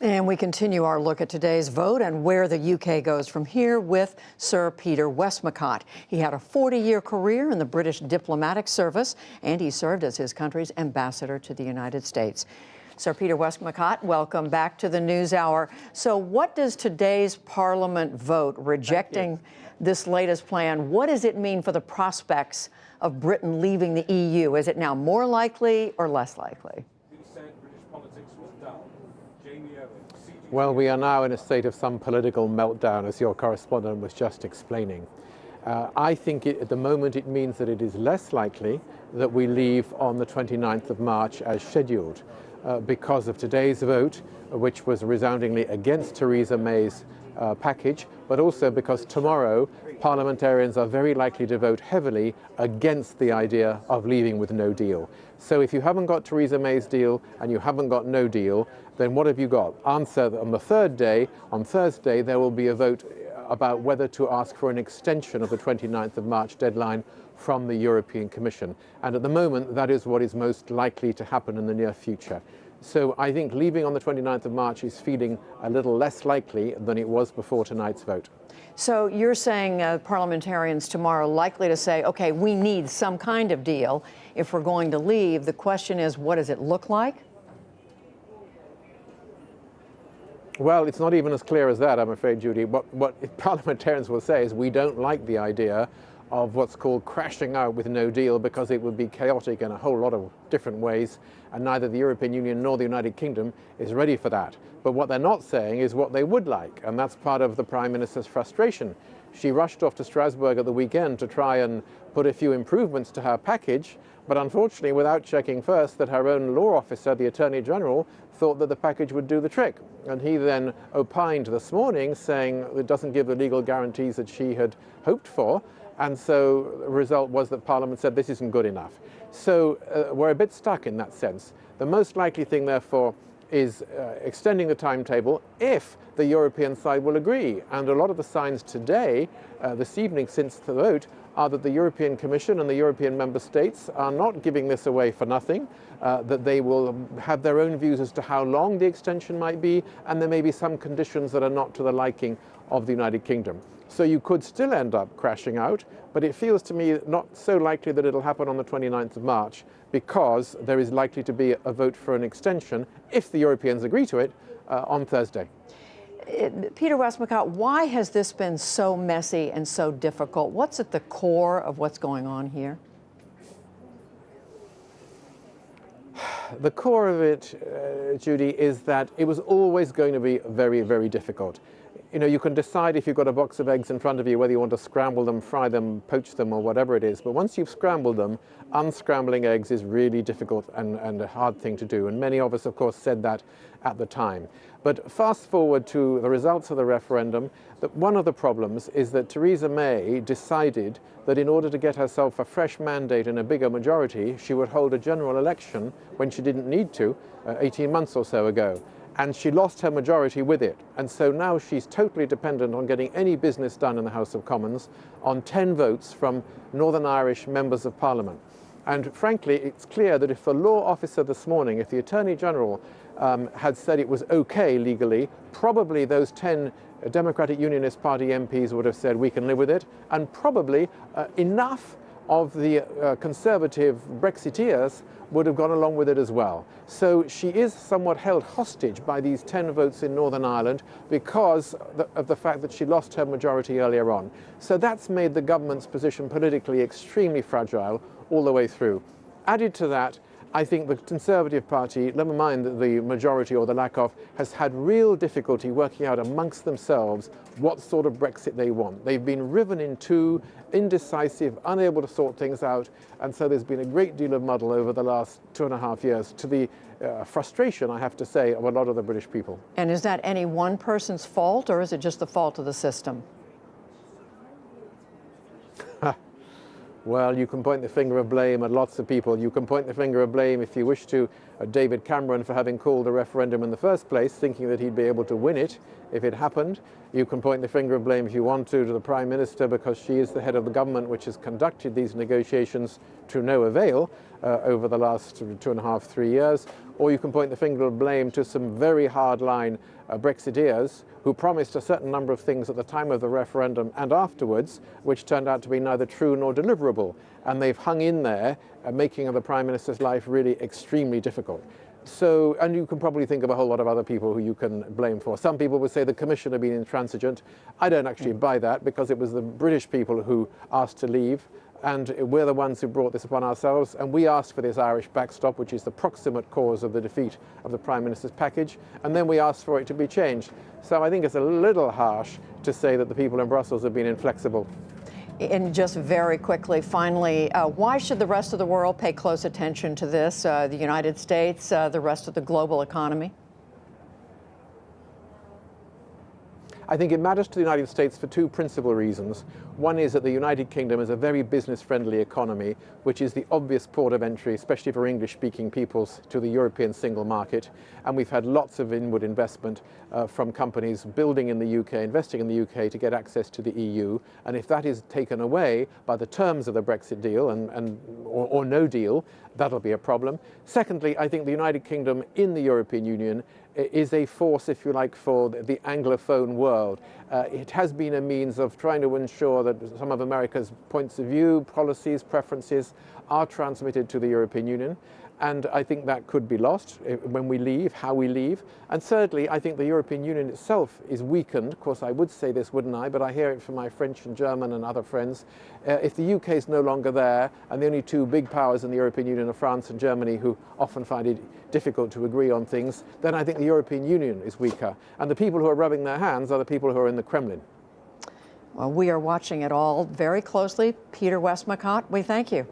And we continue our look at today's vote and where the UK goes from here with Sir Peter Westmacott. He had a 40-year career in the British diplomatic service, and he served as his country's ambassador to the United States. Sir Peter Westmacott, welcome back to the NewsHour. So what does today's Parliament vote rejecting this latest plan, what does it mean for the prospects of Britain leaving the EU? Is it now more likely or less likely? Well, we are now in a state of some political meltdown, as your correspondent was just explaining. I think at the moment it means that it is less likely that we leave on the 29th of March as scheduled because of today's vote, which was resoundingly against Theresa May's package, but also because tomorrow parliamentarians are very likely to vote heavily against the idea of leaving with no deal. So if you haven't got Theresa May's deal and you haven't got no deal, then what have you got? Answer on the third day, on Thursday, there will be a vote about whether to ask for an extension of the 29th of March deadline from the European Commission. And at the moment, that is what is most likely to happen in the near future. So I think leaving on the 29th of March is feeling a little less likely than it was before tonight's vote. So you're saying parliamentarians tomorrow are likely to say, okay, we need some kind of deal if we're going to leave. The question is, what does it look like? Well, it's not even as clear as that, I'm afraid, Judy. What parliamentarians will say is we don't like the idea of what's called crashing out with no deal because it would be chaotic in a whole lot of different ways, and neither the European Union nor the United Kingdom is ready for that. But what they're not saying is what they would like, and that's part of the Prime Minister's frustration. She rushed off to Strasbourg at the weekend to try and put a few improvements to her package, but unfortunately without checking first that her own law officer, the Attorney General, thought that the package would do the trick. And he then opined this morning saying it doesn't give the legal guarantees that she had hoped for. And so the result was that Parliament said this isn't good enough. So we're a bit stuck in that sense. The most likely thing, therefore, is extending the timetable if the European side will agree. And a lot of the signs today, this evening since the vote, are that the European Commission and the European member states are not giving this away for nothing, that they will have their own views as to how long the extension might be, and there may be some conditions that are not to the liking of the United Kingdom. So you could still end up crashing out, but it feels to me not so likely that it'll happen on the 29th of March because there is likely to be a vote for an extension, if the Europeans agree to it, on Thursday. Peter Westmacott, why has this been so messy and so difficult? What's at the core of what's going on here? The core of it, Judy, is that it was always going to be very, very difficult. You know, you can decide if you've got a box of eggs in front of you whether you want to scramble them, fry them, poach them, or whatever it is. But once you've scrambled them, unscrambling eggs is really difficult and a hard thing to do. And many of us, of course, said that at the time. But fast forward to the results of the referendum, that one of the problems is that Theresa May decided that in order to get herself a fresh mandate and a bigger majority, she would hold a general election when she didn't need to, 18 months or so ago. And she lost her majority with it. And so now she's totally dependent on getting any business done in the House of Commons on 10 votes from Northern Irish members of Parliament. And frankly, it's clear that if the law officer this morning, if the Attorney General had said it was okay legally, probably those 10 Democratic Unionist Party MPs would have said we can live with it, and probably enough of the conservative Brexiteers would have gone along with it as well. So she is somewhat held hostage by these 10 votes in Northern Ireland because of the fact that she lost her majority earlier on. So that's made the government's position politically extremely fragile all the way through. Added to that, I think the Conservative Party, never mind the majority or the lack of, has had real difficulty working out amongst themselves what sort of Brexit they want. They've been riven in two, indecisive, unable to sort things out, and so there's been a great deal of muddle over the last 2.5 years, to the frustration, I have to say, of a lot of the British people. And is that any one person's fault, or is it just the fault of the system? Well, you can point the finger of blame at lots of people. You can point the finger of blame, if you wish to, David Cameron for having called the referendum in the first place, thinking that he'd be able to win it if it happened. You can point the finger of blame if you want to the Prime Minister, because she is the head of the government which has conducted these negotiations to no avail over the last 2.5, 3 years. Or you can point the finger of blame to some very hardline Brexiteers who promised a certain number of things at the time of the referendum and afterwards, which turned out to be neither true nor deliverable. And they've hung in there, making the Prime Minister's life really extremely difficult. So, and you can probably think of a whole lot of other people who you can blame for. Some people would say the Commission have been intransigent. I don't actually buy that, because it was the British people who asked to leave, and we're the ones who brought this upon ourselves, and we asked for this Irish backstop, which is the proximate cause of the defeat of the Prime Minister's package, and then we asked for it to be changed. So I think it's a little harsh to say that the people in Brussels have been inflexible. And just very quickly, finally, why should the rest of the world pay close attention to this? The United States, the rest of the global economy? I think it matters to the United States for two principal reasons. One is that the United Kingdom is a very business-friendly economy, which is the obvious port of entry, especially for English-speaking peoples, to the European single market. And we've had lots of inward investment from companies building in the UK, investing in the UK to get access to the EU. And if that is taken away by the terms of the Brexit deal or no deal, that'll be a problem. Secondly, I think the United Kingdom in the European Union is a force, if you like, for the Anglophone world. It has been a means of trying to ensure that some of America's points of view, policies, preferences are transmitted to the European Union. And I think that could be lost when we leave, how we leave. And thirdly, I think the European Union itself is weakened. Of course, I would say this, wouldn't I? But I hear it from my French and German and other friends. If the UK is no longer there, and the only two big powers in the European Union are France and Germany, who often find it difficult to agree on things, then I think the European Union is weaker. And the people who are rubbing their hands are the people who are in the Kremlin. Well, we are watching it all very closely. Peter Westmacott, we thank you.